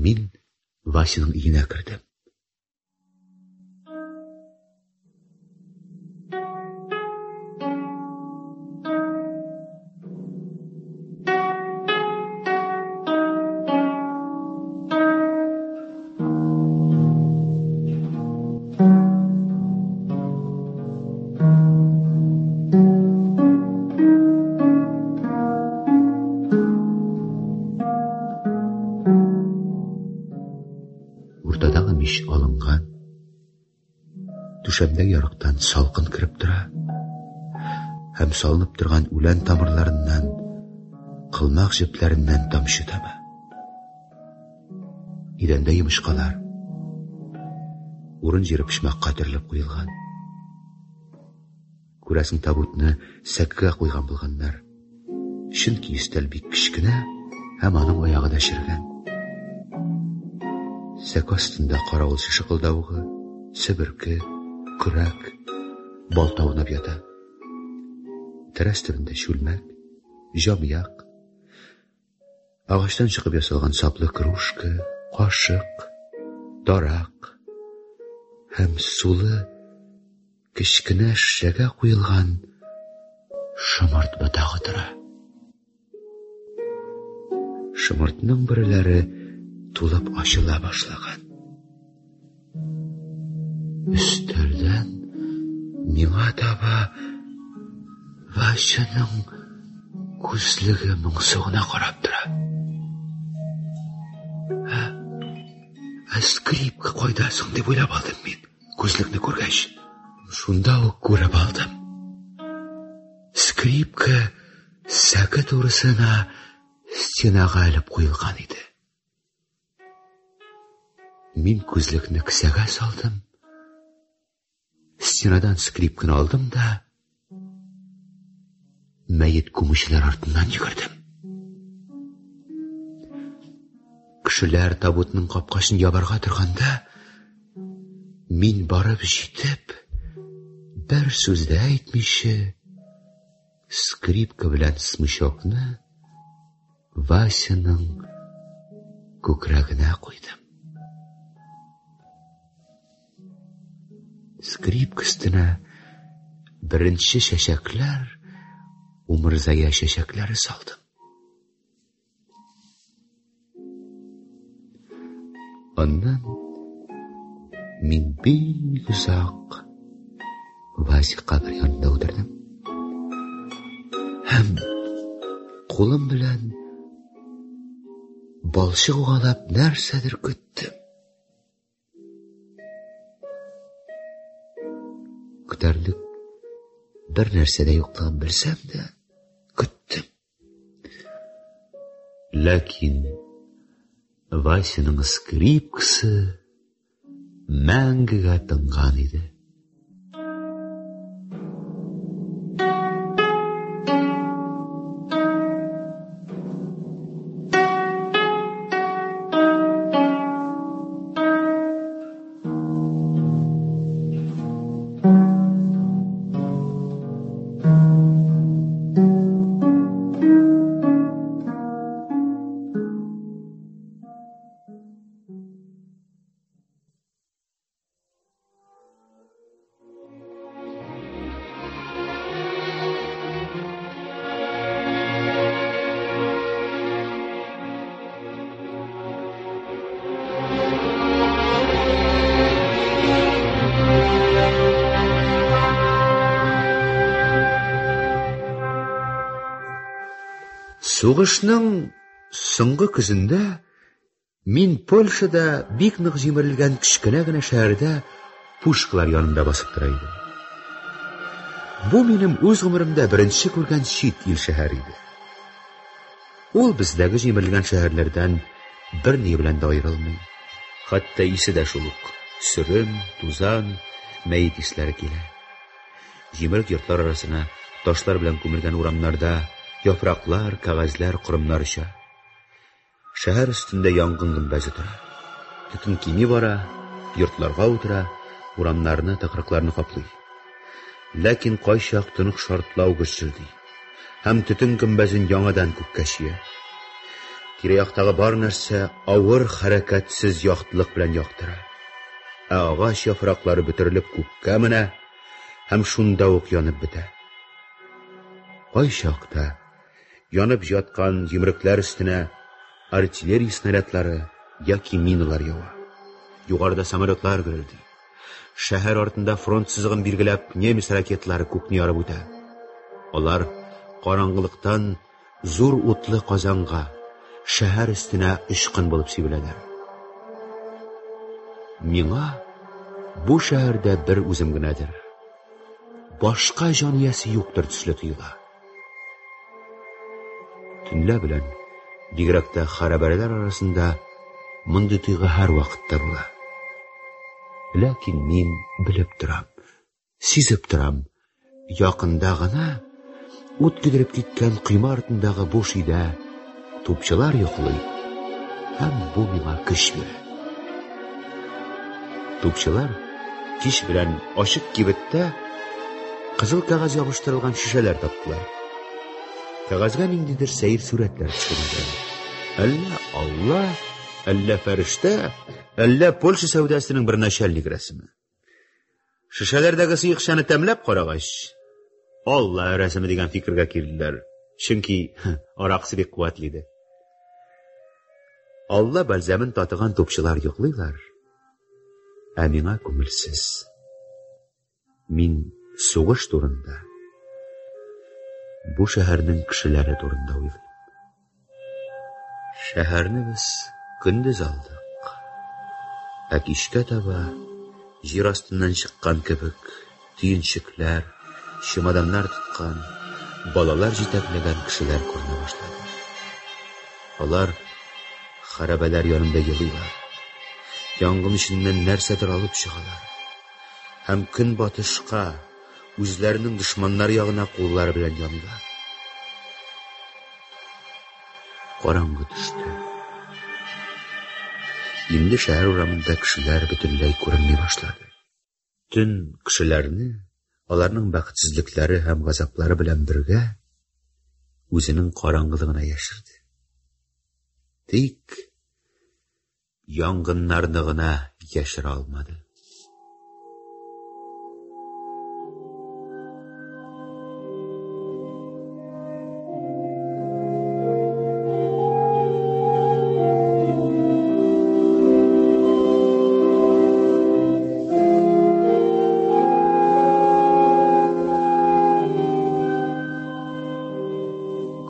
Мин Васяның өенә кердем. Уртадагы мич алынган. Түшәмдә ярыктан салкын кирип тора. Һәм салынып торган үлән тамырларыннан, кылмак җепләреннән тамчы таба. Идәндә йомычкалар. Урын җире пишмакка төрлеп куелган. Күрәсең, табутны сәккә куйган булганнар. Чөнки өстәл бик кечкенә һәм аның аягы да чиргән. Сәк астында каравылчы шыкылдавыгы, себерке, көрәк, балта уйнап ята. Тәрәс төбендә чүлмәк, җамъяк, Ағаштан шығып ясалған саплы кружка, қашық, дарақ һәм сулы кішкене шешәгә қойылған шымырт ботағы тора. Шымыртның бірілері тулып ашыла башлаган. Өстәлдән миңа таба Васяның күзлеге моңсуына қарап тора. Скрипка қойдасың деп ойлап алдым мен, күзлікні көргәч. Шунда ук көріп алдым. Скрипка сәкі турысына стенаға іліп қойылған еді. Мен күзлікні кісәгә салдым. Стенадан скрипканы алдым да мәйет күмүчеләр артыннан йөгердем. Кешеләр табутның капкасын ябарга торганда, мин барып җитеп, бер сүз дә әйтмичә, скрипка белән смычокны Васяның күкрәгенә куйдым. Скрипка өстенә беренче чәчәкләр, умырзая чәчәкләре салдым. Аннан мин бик озак Вася кабер янында утырдым. Һәм кулым белән балчык угалап нәрсәдер көттем. Көтәрлек бер нәрсә дә юклыгын белсәм дә көттем. Ләкин Васяның скрипкасы мәңгегә тынган иде. Сугышның соңгы көзендә мин Польшада бик нык җимерелгән кечкенә генә шәһәрдә пушкалар янында басып тора идем. Бу минем үз гомеремдә беренче күргән чит ил шәһәре иде. Ул бездәге җимерелгән шәһәрләрдән берни белән дә аерылмый. Хәтта исе дә шул ук. Сөрем, тузан, мәйет исләре килә. Җимерек йортлар арасына ташлар белән күмелгән урамнарда яфраклар, кәгазьләр, корымнар оча. Шәһәр өстендә янгын гөмбәзе тора. Төтен кими бара, йортларга утыра, урамнарны, тыкрыкларны каплый. Ләкин кайчак тынык шартлау гөрселди. Һәм төтен гөмбәзен яңадан күккә чөя. Тирә-яктагы бар нәрсә авыр, хәрәкәтсез яктылык белән яктыра. Агач яфраклары бөтерелеп күккә менә һәм шунда ук янып бетә. Кайчакта янып яткан җимрекләр өстенә артиллерия снарядлары яки миналар ява. Югарыда самолетлар гөрелди. Шәһәр артында фронт сызыгын билгеләп немец ракетлары күкне ярып үтә. Алар караңгылыктан зур утлы казанга, шәһәр өстенә ычкын булып сибеләләр. Миңа бу шәһәрдә бер үзем генәдер. Башка җан иясе юктыр төсле тоела. Төнлә белән бигрәк тә хәрабәләр арасында мондый тойгы һәр вакытта була. Ләкин мин белеп торам, сизеп торам, якында гына ут кидереп киткән койма артындагы буш өйдә тупчылар йоклый, һәм бу миңа көч бирә. Тупчылар кич белән ачык кибеттә кызыл кәгазь ябыштырылган шешәләр таптылар. Кәгазьгә ниндидер сәер сүрәтләр төшерелгән. Әллә Алла, әллә фәрештә, әллә Польша сәүдәсенең бер начальник рәсеме. Шешәләрдәге сыйыкчаны тәмләп карагач, Алла рәсеме дигән фикергә килделәр. Чөнки аракысы бик куәтле иде. Алла бәлзәмен татыган тупчылар йоклыйлар. Ә миңа күңелсез. Мин сугыш турында, бу шәһәрнең кешеләре турында уйлыйм. Шәһәрне без көндез алдык. Ә кичкә таба җир астыннан чыккан кебек, төенчекләр, чемоданнар тоткан, балалар җитәкләгән кешеләр күренә башлады. Алар хәрабәләр янында елыйлар. Янгын эченнән нәрсәдер алып чыгалар. Һәм көн батышка, үзләренең дошманнар ягына куллары белән янылар. Караңгы төште. Инде шәһәр урамында кешеләр бөтенләй күренми башлады. Төн кешеләрне, аларның бәхетсезлекләре һәм газаплары белән бергә үзенең караңгылыгына яшерде. Тик янгыннарны гына яшерә алмады.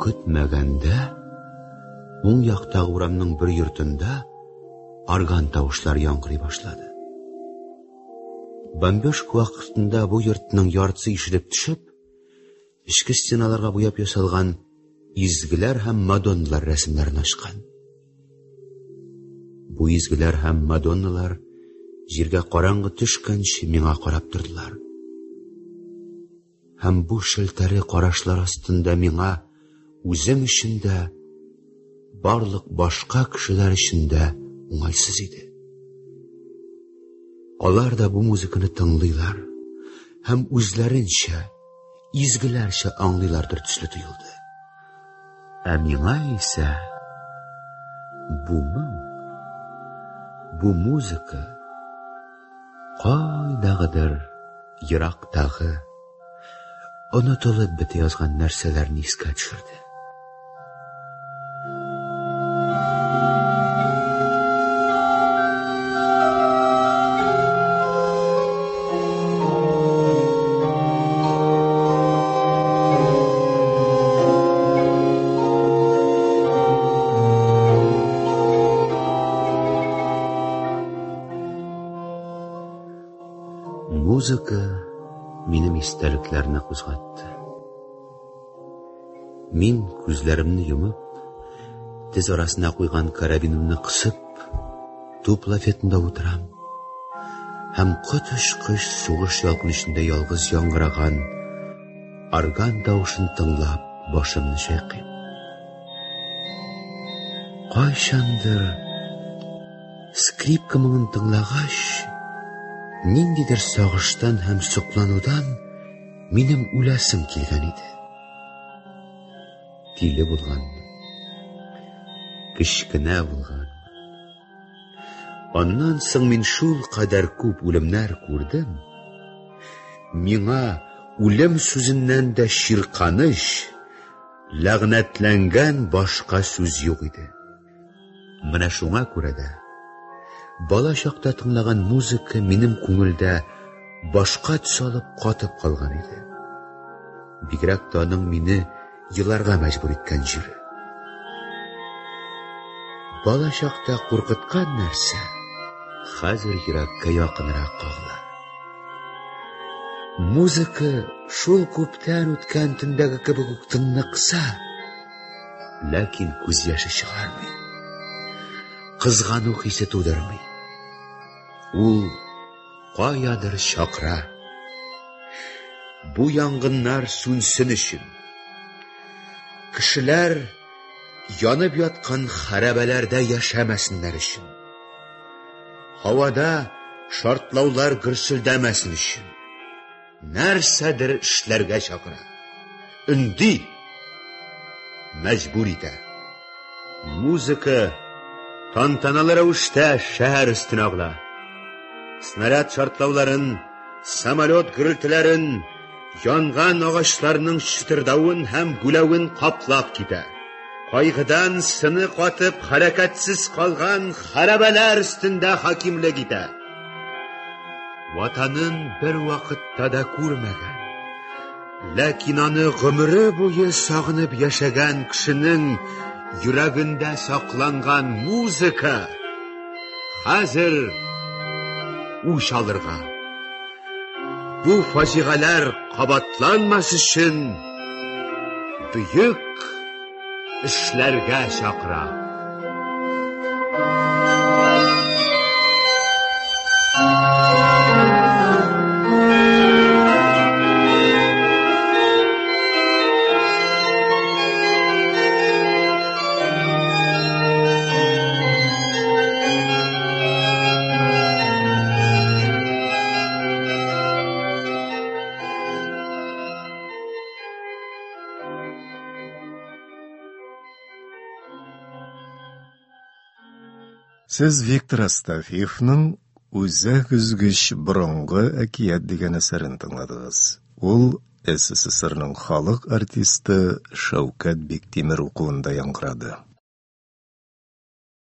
Көтмәгәндә, уң яктагы урамның бер йортында арган тавышлар яңгырый башлады. Бомбежка вакытында бу йортның яртысы ишелеп төшеп, эчке стеналарга буяп ясалган изгеләр һәм мадонналар рәсемнәрен ачкан. Бу изгеләр һәм мадонналар җиргә караңгы төшкәнче миңа карап тордылар. Һәм бу шелтәре карашлар астында миңа үзем эчендә, барлык башка кешеләр эчендә уңайсыз иде. Алар да бу музыканы тыңлыйлар һәм үзләренчә, изгеләрчә аңлыйлардыр төсле тоелды. Ә миңа исә бу моң, бу музыка кайдагыдыр ерактагы, онытылып бите язган нәрсәләрне искә төшерде. Музыка минем истәлекләрне кузгатты. Мин күзләремне йомып, тез арасына куйган карабинымны кысып, туп лафетында утырам. Һәм котыш-кыш сугыш ялкын эчендә ялгыз яңгыраган арган тавышын тыңлап, башымны чайкыйм. Кайчандыр скрипка моңын тыңлагач, ниндидер сагыштан һәм сокланудан минем үләсем килгән иде. Тиле булган, кечкенә булган. Аннан соң мин шул кадәр күп үлемнәр күрдем. Миңа үлем сүзеннән дә ширканыч, ләгънәтләнгән башка сүз юк иде. Менә шуңа күрә дә бала чакта тыңлаган музыка минем күңелдә башка төс алып катып калган иде. Бигрәк тә аның мине еларга мәҗбүр иткән җире. Бала чакта куркыткан нәрсә хәзер йөрәккә якынрак кагыла. Музыка шул күптән үткән төндәге кебек үк тынлыкса, ләкин күз яше чыгармый. Кызгану хисе тудырмый. Ул каядыр чакыра. Бу янгыннар сүнсен өчен. Кешеләр янып яткан хәрабәләрдә яшәмәсеннәр өчен. Һавада шартлаулар гөрселдәмәсен өчен. Нәрсәдер эшләргә чакыра. Үнди, мәҗбүр итә. Muzika tantanalı rəvişdə şəhər üstünə ağla. Snaryad şartlavların, samolyot gürültülərin, yanğan ağaçlarının şıtırdavın həm güləvin qaplaq kitə. Qayğıdan sını qatıb hərəkətsiz qalğan xarabələr üstündə hakimlik itə. Vatanın bir vaqtda da görməgən, lakin onu ömrü boyu sağınıb yaşagan kişinin yüreğinde saklangan muzika hazır uş alırga. Bu facialar qabatlanması için büyük işlerge çakıra. Siz Viktor Astafyevning Uzak Üzgüç Bұрынғы әкият деген әсәрін тыңладыңыз. Ол СССРның халық артисті Шавкат Бектемір оқуында яңғырады.